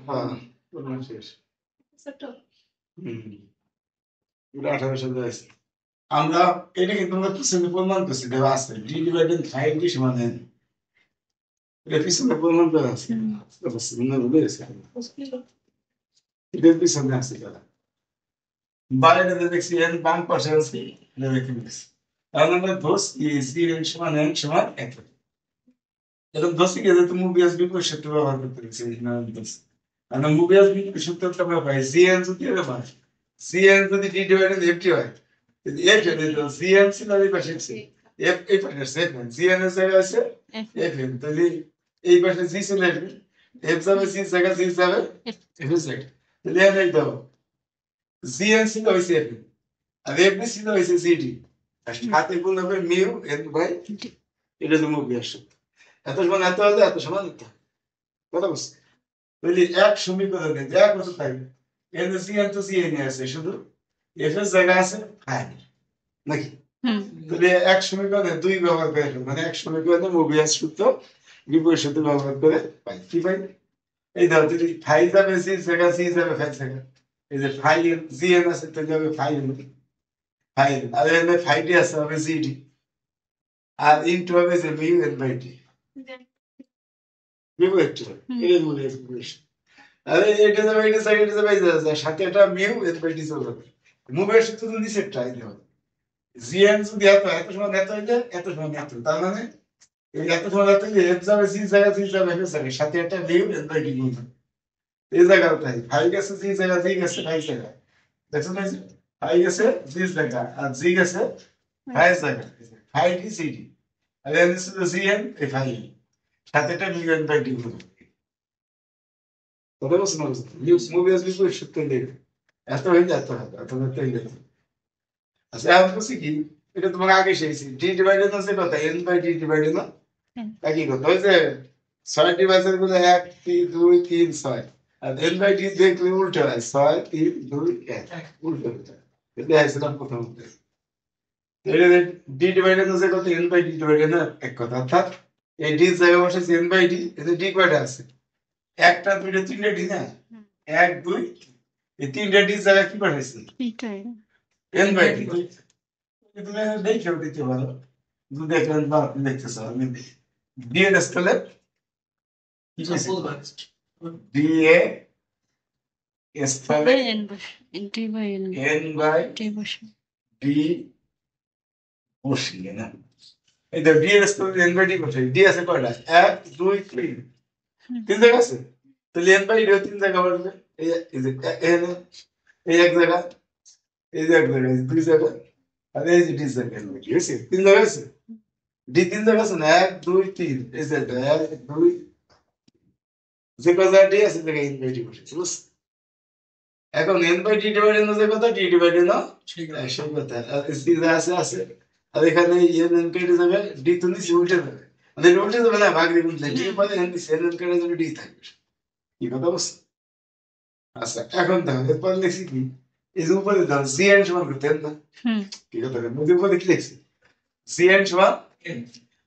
হ্যাঁ প্রমাণ শেষ। পুরো 1800 আছে। আমরা এটা কিন্তু আমরা পিছনে প্রমাণ করছি দেওয়া আছে ডি ডিভাইডেড 5 ডি সমান n। এটা পিছনে প্রমাণ করা আছে। না বুঝেছে এটা পিছনে আছে দাদা। বাইরে দেখছি n বাম পাশে আছে এটা দেখে নিচ্ছি। তাহলে আমরা ধস সি n সমান n সমান 1। এরকম ধসি গেলে তো মুভিয়াস বিপরীত সূত্র ব্যবহার করতে গেছি না ধস। আর মুভিয়াস বিপরীত সূত্রটা আমরা পাই gn যদি এর মান gn যদি d ডিভাইডেড f হয় f যদি তো gn ছিল এই পাশে আছে f এই পাশে আছে gn এর জায়গায় আছে f তাহলে এই পাশে g ছিল f যাবে g জায়গা g যাবে f এর তাহলে এর দাও gn ছিল হইছে f আর f ছিল হইছে gd আর সাথে গুণ হবে মিউ n বাই এটা তো মুভিয়াস সূত্র এত সমান এত হলে এত সমান এত কথা বুঝছি তাহলে এক সমীকরণে যা কত থাকবে n gn তো gn আছে শুধু f এর জায়গা আছে ফাইন নাকি তাহলে এক সমীকরণে দুই ব্যবহার করে মানে এক সমীকরণে মোবিয়াস সূত্র বিপরীত সূত্র ব্যবহার করে পাই কি পাই এই ধর যদি ফাই যাবে সি জায়গা সি যাবে ফাই জায়গা এই যে ফাই জি এন আছে তাহলে হবে ফাই ফাই আর এখানে ফাইটি আছে হবে জিডি আর ইনটু হবে যে মিউ এন বাই ডি বিপরীত এই মনে এক্সপ্রেশন আরে এটা যাবে এটা সাইড এটা যাবে সাথে একটা মিউ এন বাই ডি চলে যাবে মোবিয়াস সূত্র তো নিচে ট্রাই দেওয়া জিএন যদি এত সময় এত হইলে এত সময় এত তার মানে এই এত সময় এত হইলে এফ যাবে সি জায়গা সি যাবে এফ যাবে সাথে একটা লিউ এন বাই ডি গুণ এই জায়গাটাই ফাই গেছে সি জায়গা জি গেছে ফাই জায়গা দেখছো না ফাই গেছে জি জায়গা আর জি গেছে ফাই জায়গা ফাই ডি সি ডি আর এন ছিল জিএন এই ফাই সাথে একটা লিউ এন বাই ডি গুণ কথা বলছ না লিউ মুভি আসবে সূত্র দেবে এত হইলে এত হবে এত হইলে আচ্ছা এখন বলছি কি এটা তোমাকে আগে শিখেছি ডি ডিভাইডেড আছে কথা এন বাই ডি ডিভাইডেড না একই কথা ওই যে 6 ডিভাইডেড গুলো 1 3 2 3 6 আর এন বাই ডি দেখলে উল্টো হয় 6 3 2 1 উল্টো হয় এটা আসলে প্রথম এটা ডি ডিভাইডেড আছে কথা এন বাই ডি ডিভাইডেড না এক কথা অর্থাৎ এই ডি জায়গা বসে এন বাই ডি এতে ডি কয়টা আছে একটা দুইটা তিনটা ডি না 1 2 এই তিনটা ডি জায়গা কি পাঠাইছে এন বাই ডি তুমি দেখে দিতে পারো যদি দেখলেন বা আপনি দেখতেছ আমি ডিএনএস তাহলে ডিএ এস তাহলে এন বাই ডি বসিয়ে না এই তো ডিএনএস তাহলে এন বাই ডি বসে ডি আছে কয়টা 1 2 3 তিন জায়গা আছে তাহলে এন বাই ডি তিন জায়গা বসবে এই যে এই এক জায়গা এই যে এক জায়গা দুই জায়গা আর এই যে ডি জায়গা ঠিক আছে তিন জায়গা আছে ডি তিন জায়গা আছে না 1 2 3 এই যে 1 2 যে কথা ডি আছে দেখে এন বাই ডি বসেছে বুঝছ এখন এন বাই ডি ডিভাইডেড না যে কথা ডি ডিভাইডেড না ঠিক আছে সেই কথা আর সি যা আছে আছে আর এখানে এন এন কেটে যাবে ডি তো নিচে উল্টে যাবে মানে উল্টে যাবে না ভাগ দিয়ে উল্টে ডি পরে এন এন কেটে যাবে ডি থাকবে কি কথা বুঝছ আচ্ছা এখন দেখো এরপর লিখছি কি এই যে উপরে দাও জি এন সমান করতে না কি কথা বলি উপরে কি লিখছি জি এন সমান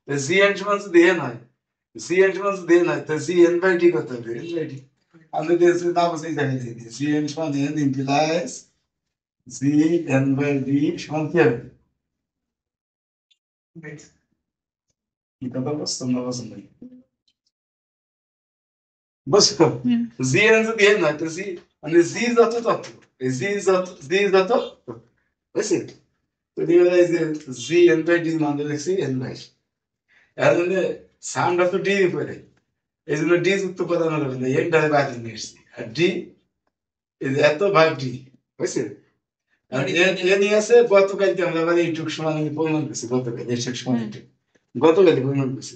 জি এন সমান যদি এন হয় জি এন সমান যদি এন হয় তো জি এন বাই ডি কত হবে এন বাই ডি আমরা দেখছি না বসে জানি জি এন সমান N implies G N by D সমান কি হবে কি কথা বলছো না বলছো না বুঝছো জি এন যদি এন হয় তো জি মানে জি যত তত জি যত বুঝছি তো realise G N by D মানে লিখছি এন বাই এখন সাউন্ড অফ ডি উপরে এই জন্য ডি যুক্ত প্রধান হবে না এন ডালে বাইরে নিয়ে এসছি আর ডি এত ভাগ ডি বুঝছে আর এ নিয়ে আছে গতকালকে আমরা মানে এইটুক সময় আমি প্রমাণ করছি গতকাল এইটুক সময় গতকালকে প্রমাণ করছি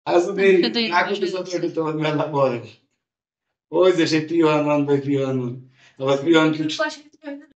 আর যদি না করতে চাও এটা তোমার মেলা পরে ওই যে সে প্রিয় আনন্দ প্রিয় আনন্দ আবার প্রিয়